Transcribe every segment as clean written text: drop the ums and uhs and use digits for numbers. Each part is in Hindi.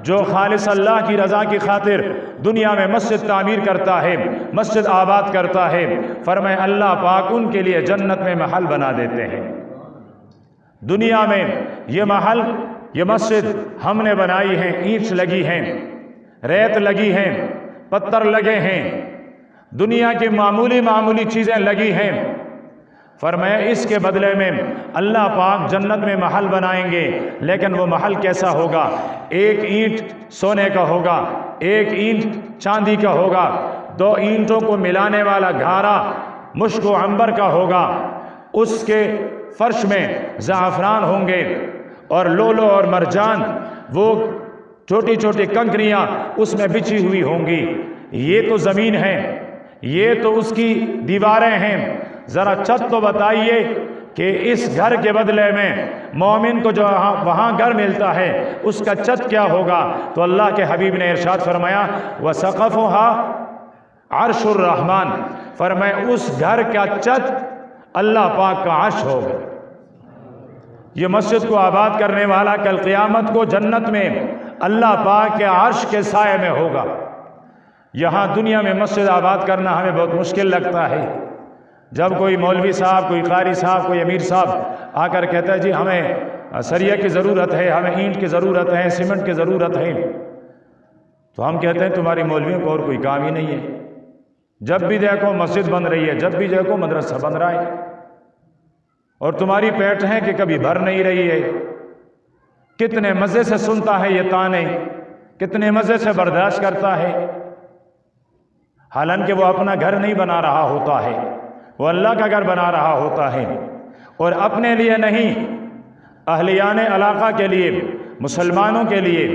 जो खालिस अल्लाह की रज़ा की खातिर दुनिया में मस्जिद तामीर करता है, मस्जिद आबाद करता है, फरमाए अल्लाह पाक उनके लिए जन्नत में महल बना देते हैं। दुनिया में ये महल, ये मस्जिद हमने बनाई है, ईंट लगी हैं, रेत लगी हैं, पत्थर लगे हैं, दुनिया की मामूली मामूली चीज़ें लगी हैं। फरमाया इसके बदले में अल्लाह पाक जन्नत में महल बनाएंगे, लेकिन वो महल कैसा होगा? एक ईंट सोने का होगा, एक ईंट चांदी का होगा, दो ईंटों को मिलाने वाला घारा मुश्क व अंबर का होगा, उसके फर्श में ज़ाफ़रान होंगे और लोलो और मरजान, वो छोटी छोटी कंकरियाँ उसमें बिछी हुई होंगी। ये तो ज़मीन है, ये तो उसकी दीवारें हैं। ज़रा छत तो बताइए कि इस घर के बदले में मोमिन को जो वहाँ घर मिलता है उसका छत क्या होगा? तो अल्लाह के हबीब ने इरशाद फरमाया व सक़फ़ुहा अर्शुर रहमान, फरमाया उस घर का छत अल्लाह पाक का अर्श होगा। ये मस्जिद को आबाद करने वाला कल क़यामत को जन्नत में अल्लाह पाक के अर्श के साए में होगा। यहाँ दुनिया में मस्जिद आबाद करना हमें बहुत मुश्किल लगता है। जब कोई मौलवी साहब, कोई कारी साहब, कोई अमीर साहब आकर कहता है जी हमें सरिया की ज़रूरत है, हमें ईंट की ज़रूरत है, सीमेंट की ज़रूरत है, तो हम कहते हैं तुम्हारी मौलवियों को और कोई काम ही नहीं है। जब भी देखो मस्जिद बन रही है, जब भी देखो मदरसा बन रहा है, और तुम्हारी पेट है कि कभी भर नहीं रही है। कितने मज़े से सुनता है ये ताने, कितने मज़े से बर्दाश्त करता है, हालांकि वो अपना घर नहीं बना रहा होता है, वो अल्लाह का घर बना रहा होता है। और अपने लिए नहीं, अहलियाने इलाका के लिए, मुसलमानों के लिए,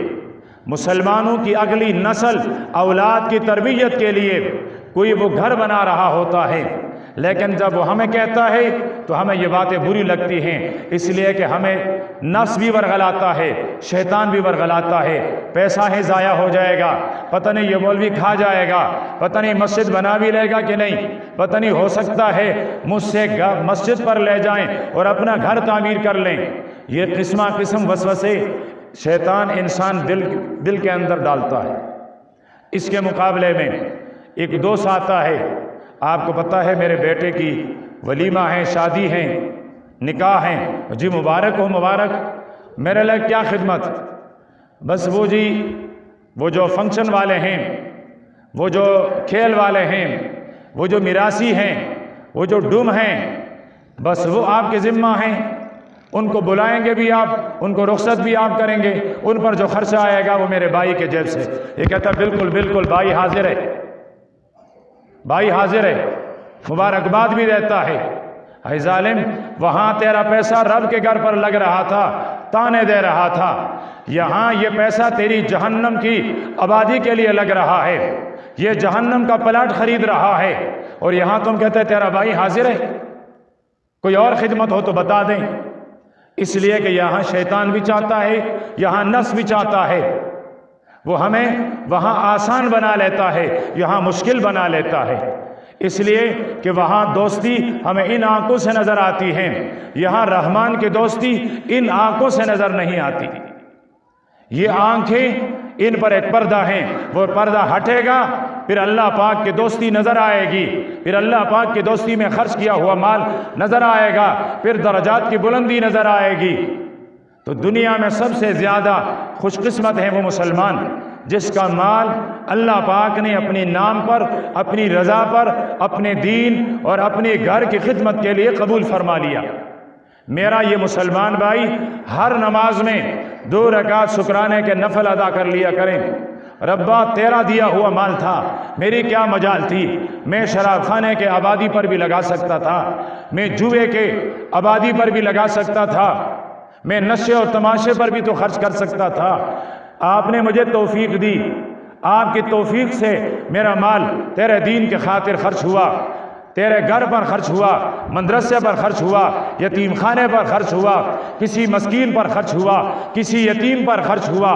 मुसलमानों की अगली नस्ल औलाद की तरबियत के लिए कोई वो घर बना रहा होता है। लेकिन जब वो हमें कहता है तो हमें ये बातें बुरी लगती हैं, इसलिए कि हमें नफ्स भी वर्गलाता है, शैतान भी वर्गलाता है। पैसा ही ज़ाया हो जाएगा, पता नहीं ये मौलवी खा जाएगा, पता नहीं मस्जिद बना भी लेगा कि नहीं, पता नहीं हो सकता है मुझसे मस्जिद पर ले जाएं और अपना घर तामीर कर लें। ये किस्मा किस्म वसवसे शैतान इंसान दिल के अंदर डालता है। इसके मुकाबले में एक दोस्त आता है, आपको पता है मेरे बेटे की वलीमा है, शादी है, निकाह है, जी मुबारक हो मुबारक, मेरे लिए क्या खिदमत। बस वो जी वो जो फंक्शन वाले हैं, वो जो खेल वाले हैं, वो जो मिरासी हैं, वो जो डूम हैं, बस वो आपके ज़िम्मा हैं। उनको बुलाएंगे भी आप, उनको रुख्सत भी आप करेंगे, उन पर जो खर्चा आएगा वो मेरे भाई के जेब से। ये कहता है बिल्कुल बिल्कुल भाई हाजिर है, भाई हाजिर है, मुबारकबाद भी देता है। है जालिम, वहाँ तेरा पैसा रब के घर पर लग रहा था, ताने दे रहा था, यहाँ ये पैसा तेरी जहन्नम की आबादी के लिए लग रहा है, ये जहन्नम का प्लाट खरीद रहा है, और यहाँ तुम कहते हैं तेरा भाई हाजिर है। कोई और खिदमत हो तो बता दें। इसलिए कि यहाँ शैतान भी चाहता है, यहाँ नफ्स भी चाहता है, वो हमें वहाँ आसान बना लेता है, यहाँ मुश्किल बना लेता है। इसलिए कि वहाँ दोस्ती हमें इन आंखों से नज़र आती है, यहाँ रहमान की दोस्ती इन आंखों से नज़र नहीं आती। ये आंखें, इन पर एक पर्दा है, वो पर्दा हटेगा फिर अल्लाह पाक की दोस्ती नज़र आएगी, फिर अल्लाह पाक की दोस्ती में खर्च किया हुआ माल नज़र आएगा, फिर दर्जात की बुलंदी नज़र आएगी। तो दुनिया में सबसे ज़्यादा खुशकिस्मत है वो मुसलमान जिसका माल अल्लाह पाक ने अपने नाम पर, अपनी रज़ा पर, अपने दीन और अपने घर की खिदमत के लिए कबूल फरमा लिया। मेरा ये मुसलमान भाई हर नमाज में 2 रकात शुक्राने के नफल अदा कर लिया करें। रब्बा तेरा दिया हुआ माल था, मेरी क्या मजाल थी, मैं शराब खाने के आबादी पर भी लगा सकता था, मैं जुए के आबादी पर भी लगा सकता था, मैं नशे और तमाशे पर भी तो खर्च कर सकता था। आपने मुझे तौफीक दी, आपकी तौफीक से मेरा माल तेरे दीन के खातिर खर्च हुआ, तेरे घर पर खर्च हुआ, मदरसे पर खर्च हुआ, यतीम खाने पर खर्च हुआ, किसी मस्कीन पर खर्च हुआ, किसी यतीम पर खर्च हुआ।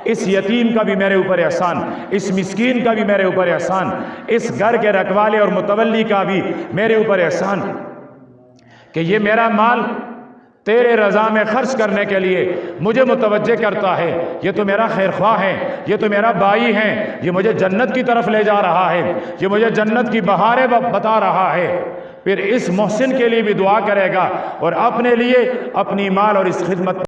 इस यतीम का भी मेरे ऊपर एहसान, इस मिस्कीन का भी मेरे ऊपर एहसान, इस घर के रखवाले और मुतवल्ली का भी मेरे ऊपर एहसान कि ये मेरा माल तेरे रज़ा में खर्च करने के लिए मुझे मुतवज्जे करता है, ये तो मेरा खैरख्वाह है, ये तो मेरा भाई है, ये मुझे जन्नत की तरफ ले जा रहा है, ये मुझे जन्नत की बहारें बता रहा है, फिर इस मोहसिन के लिए भी दुआ करेगा और अपने लिए, अपनी माल और इस खिदमत